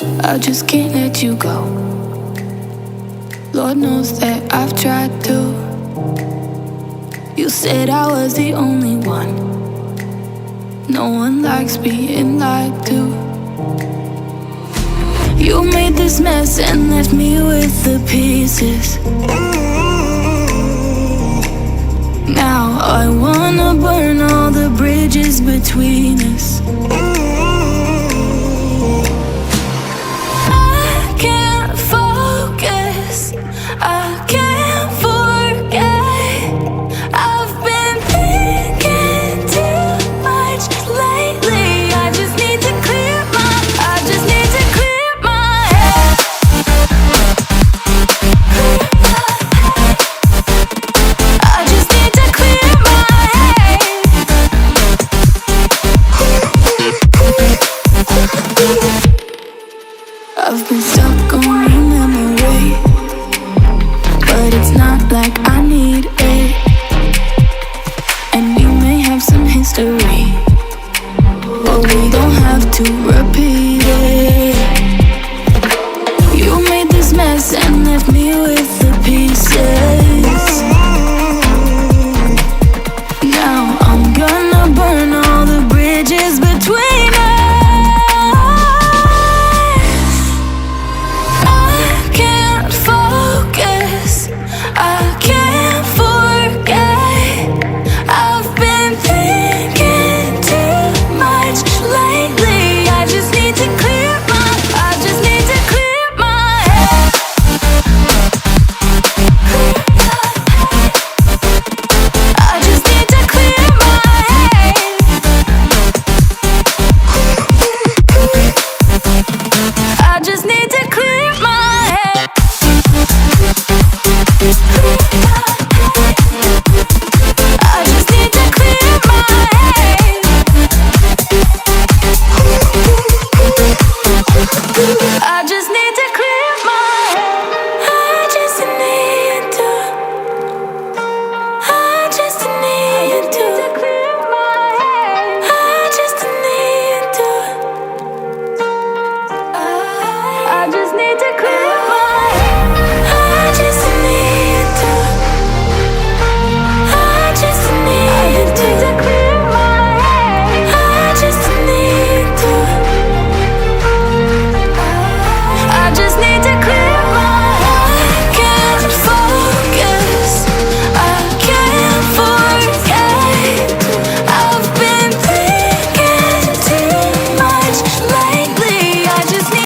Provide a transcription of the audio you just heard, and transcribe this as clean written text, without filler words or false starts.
I just can't let you go. Lord knows that I've tried to. You said I was the only one. No one likes being lied to. You made this mess and left me with the pieces. Now I wanna burn all the bridges between us. I can't focus, I can't forget. I've been thinking too much lately. I just need to clear my head. I just need to clear my head. I've been stuck on you.